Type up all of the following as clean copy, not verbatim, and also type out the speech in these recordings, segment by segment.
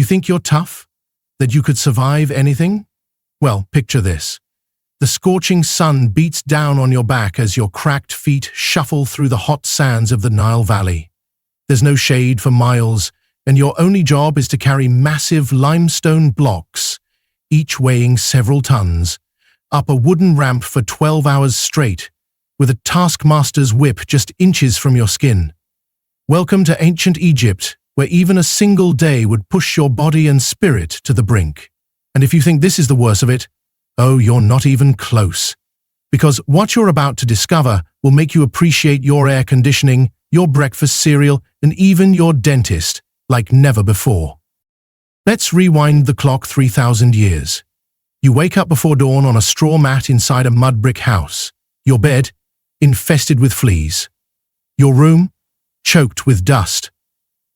You think you're tough? That you could survive anything? Well, picture this. The scorching sun beats down on your back as your cracked feet shuffle through the hot sands of the Nile Valley. There's no shade for miles, and your only job is to carry massive limestone blocks, each weighing several tons, up a wooden ramp for 12 hours straight, with a taskmaster's whip just inches from your skin. Welcome to ancient Egypt, where even a single day would push your body and spirit to the brink. And if you think this is the worst of it, oh, you're not even close. Because what you're about to discover will make you appreciate your air conditioning, your breakfast cereal, and even your dentist like never before. Let's rewind the clock 3,000 years. You wake up before dawn on a straw mat inside a mud brick house. Your bed, infested with fleas. Your room, choked with dust.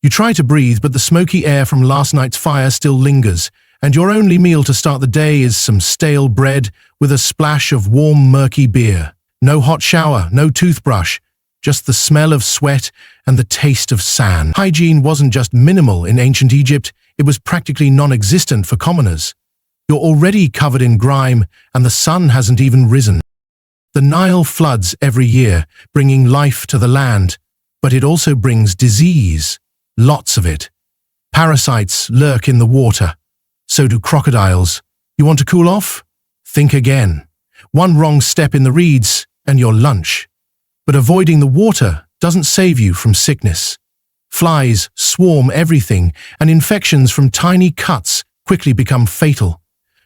You try to breathe, but the smoky air from last night's fire still lingers, and your only meal to start the day is some stale bread with a splash of warm, murky beer. No hot shower, no toothbrush, just the smell of sweat and the taste of sand. Hygiene wasn't just minimal in ancient Egypt, it was practically non-existent for commoners. You're already covered in grime, and the sun hasn't even risen. The Nile floods every year, bringing life to the land, but it also brings disease. Lots of it. Parasites lurk in the water. So do crocodiles. You want to cool off? Think again. One wrong step in the reeds, and you're lunch. But avoiding the water doesn't save you from sickness. Flies swarm everything, and infections from tiny cuts quickly become fatal.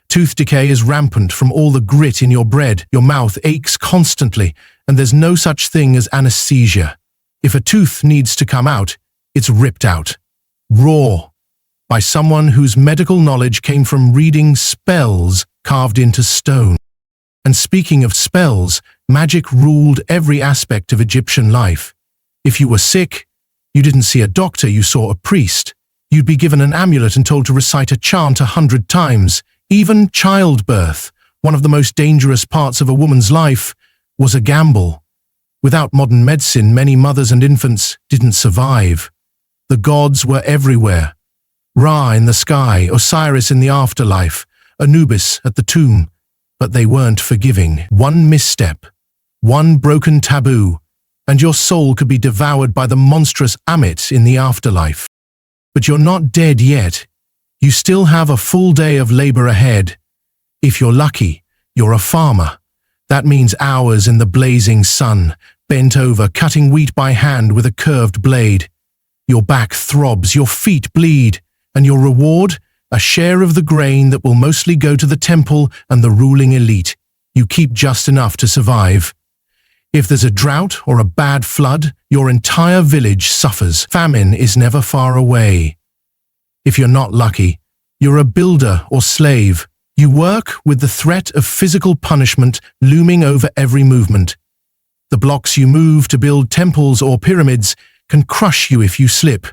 Tooth decay is rampant from all the grit in your bread. Your mouth aches constantly, and there's no such thing as anesthesia. If a tooth needs to come out, it's ripped out, raw, by someone whose medical knowledge came from reading spells carved into stone. And speaking of spells, magic ruled every aspect of Egyptian life. If you were sick, you didn't see a doctor, you saw a priest. You'd be given an amulet and told to recite a chant 100 times. Even childbirth, one of the most dangerous parts of a woman's life, was a gamble. Without modern medicine, many mothers and infants didn't survive. The gods were everywhere. Ra in the sky, Osiris in the afterlife, Anubis at the tomb. But they weren't forgiving. One misstep, one broken taboo, and your soul could be devoured by the monstrous Amit in the afterlife. But you're not dead yet. You still have a full day of labor ahead. If you're lucky, you're a farmer. That means hours in the blazing sun, bent over, cutting wheat by hand with a curved blade. Your back throbs, your feet bleed, and your reward? A share of the grain that will mostly go to the temple and the ruling elite. You keep just enough to survive. If there's a drought or a bad flood, your entire village suffers. Famine is never far away. If you're not lucky, you're a builder or slave. You work with the threat of physical punishment looming over every movement. The blocks you move to build temples or pyramids can crush you if you slip.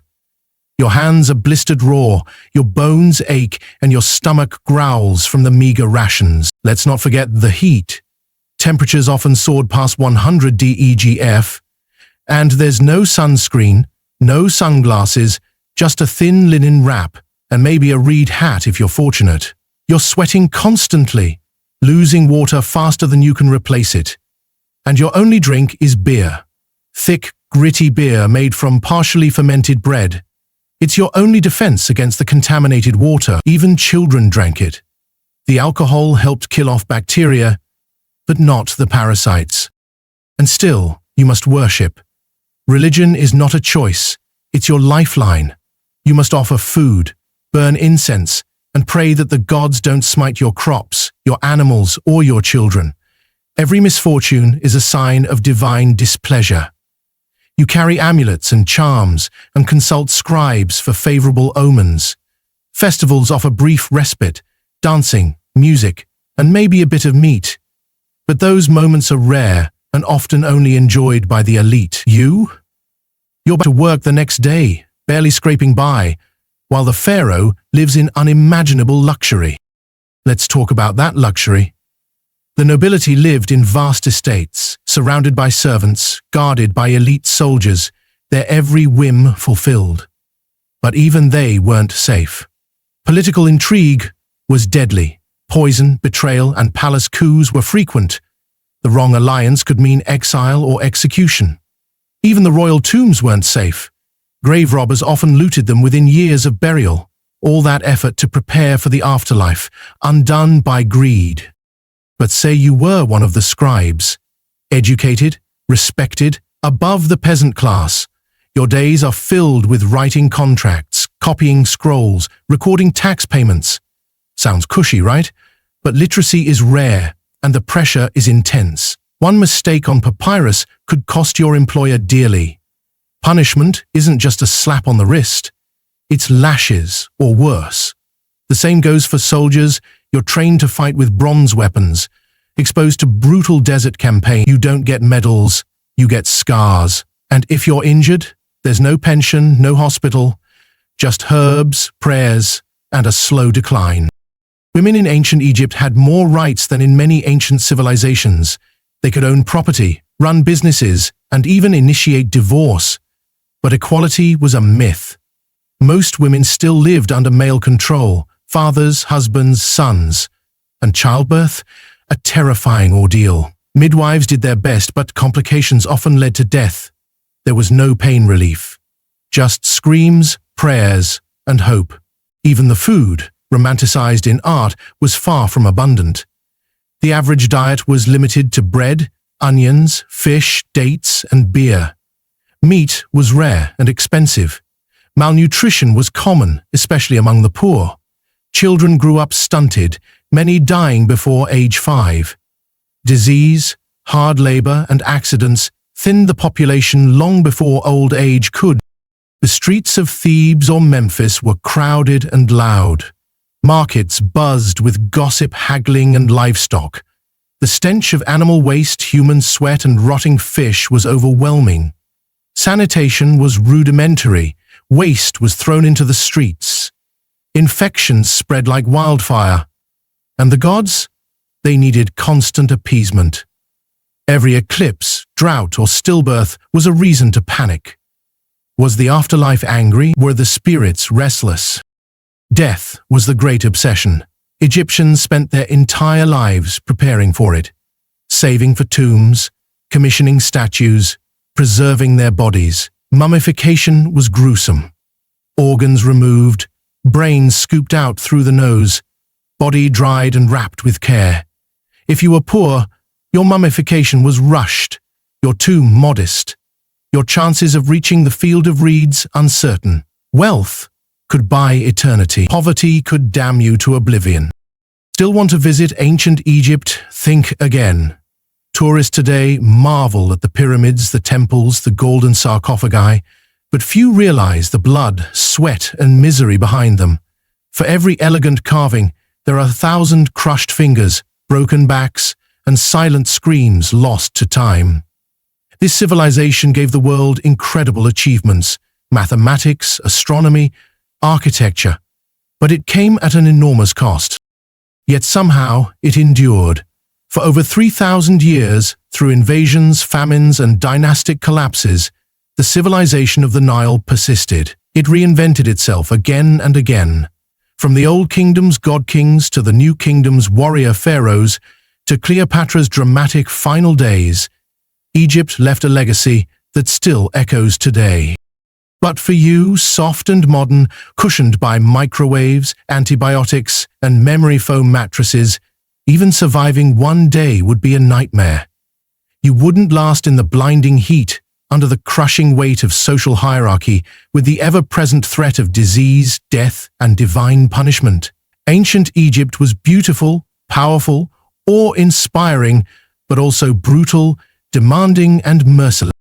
Your hands are blistered raw, your bones ache, and your stomach growls from the meager rations. Let's not forget the heat. Temperatures often soared past 100 DEGF, and there's no sunscreen, no sunglasses, just a thin linen wrap, and maybe a reed hat if you're fortunate. You're sweating constantly, losing water faster than you can replace it. And your only drink is beer. Thick, gritty beer made from partially fermented bread. It's your only defense against the contaminated water. Even children drank it. The alcohol helped kill off bacteria, but not the parasites. And still, you must worship. Religion is not a choice. It's your lifeline. You must offer food, burn incense, and pray that the gods don't smite your crops, your animals, or your children. Every misfortune is a sign of divine displeasure. You carry amulets and charms and consult scribes for favorable omens. Festivals offer brief respite, dancing, music, and maybe a bit of meat. But those moments are rare and often only enjoyed by the elite. You're back to work the next day, barely scraping by, while the pharaoh lives in unimaginable luxury. Let's talk about that luxury. The nobility lived in vast estates, surrounded by servants, guarded by elite soldiers, their every whim fulfilled. But even they weren't safe. Political intrigue was deadly. Poison, betrayal, and palace coups were frequent. The wrong alliance could mean exile or execution. Even the royal tombs weren't safe. Grave robbers often looted them within years of burial. All that effort to prepare for the afterlife, undone by greed. But say you were one of the scribes, educated, respected, above the peasant class. Your days are filled with writing contracts, copying scrolls, recording tax payments. Sounds cushy, right? But literacy is rare, and the pressure is intense. One mistake on papyrus could cost your employer dearly. Punishment isn't just a slap on the wrist. It's lashes, or worse. The same goes for soldiers. You're trained to fight with bronze weapons. Exposed to brutal desert campaign, you don't get medals, you get scars. And if you're injured, there's no pension, no hospital, just herbs, prayers, and a slow decline. Women in ancient Egypt had more rights than in many ancient civilizations. They could own property, run businesses, and even initiate divorce. But equality was a myth. Most women still lived under male control, fathers, husbands, sons. And childbirth? A terrifying ordeal. Midwives did their best, but complications often led to death. There was no pain relief. Just screams, prayers, and hope. Even the food, romanticized in art, was far from abundant. The average diet was limited to bread, onions, fish, dates, and beer. Meat was rare and expensive. Malnutrition was common, especially among the poor. Children grew up stunted, many dying before age 5. Disease, hard labor, and accidents thinned the population long before old age could. The streets of Thebes or Memphis were crowded and loud. Markets buzzed with gossip, haggling, and livestock. The stench of animal waste, human sweat, and rotting fish was overwhelming. Sanitation was rudimentary. Waste was thrown into the streets. Infections spread like wildfire. And the gods? They needed constant appeasement. Every eclipse, drought, or stillbirth was a reason to panic. Was the afterlife angry? Were the spirits restless? Death was the great obsession. Egyptians spent their entire lives preparing for it, saving for tombs, commissioning statues, preserving their bodies. Mummification was gruesome. Organs removed, brains scooped out through the nose, body dried and wrapped with care. If you were poor, your mummification was rushed, your tomb modest, your chances of reaching the field of reeds uncertain. Wealth could buy eternity. Poverty could damn you to oblivion. Still want to visit ancient Egypt? Think again. Tourists today marvel at the pyramids, the temples, the golden sarcophagi, but few realize the blood, sweat, and misery behind them. For every elegant carving, there are 1,000 crushed fingers, broken backs, and silent screams lost to time. This civilization gave the world incredible achievements: mathematics, astronomy, architecture, but it came at an enormous cost. Yet somehow it endured. For over 3,000 years, through invasions, famines, and dynastic collapses, the civilization of the Nile persisted. It reinvented itself again and again. From the old kingdom's god-kings to the new kingdom's warrior pharaohs to Cleopatra's dramatic final days, Egypt left a legacy that still echoes today. But for you, soft and modern, cushioned by microwaves, antibiotics, and memory foam mattresses, even surviving one day would be a nightmare. You wouldn't last in the blinding heat, under the crushing weight of social hierarchy, with the ever-present threat of disease, death, and divine punishment. Ancient Egypt was beautiful, powerful, awe-inspiring, but also brutal, demanding, and merciless.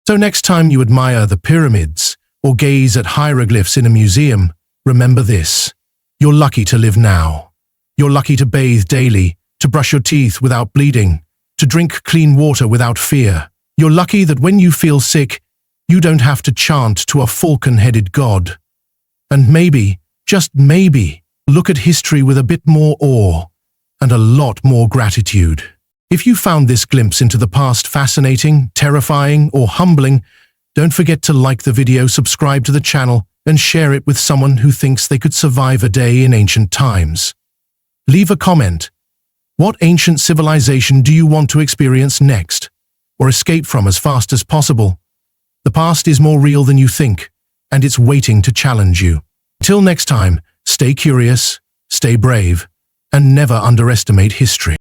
So next time you admire the pyramids, or gaze at hieroglyphs in a museum, remember this: you're lucky to live now. You're lucky to bathe daily, to brush your teeth without bleeding, to drink clean water without fear. You're lucky that when you feel sick, you don't have to chant to a falcon-headed god. And maybe, just maybe, look at history with a bit more awe and a lot more gratitude. If you found this glimpse into the past fascinating, terrifying, or humbling, Don't forget to like the video, subscribe to the channel, and share it with someone who thinks they could survive a day in ancient times. Leave a comment. What ancient civilization do you want to experience next, or escape from as fast as possible? The past is more real than you think, and it's waiting to challenge you. Till next time, stay curious, stay brave, and never underestimate history.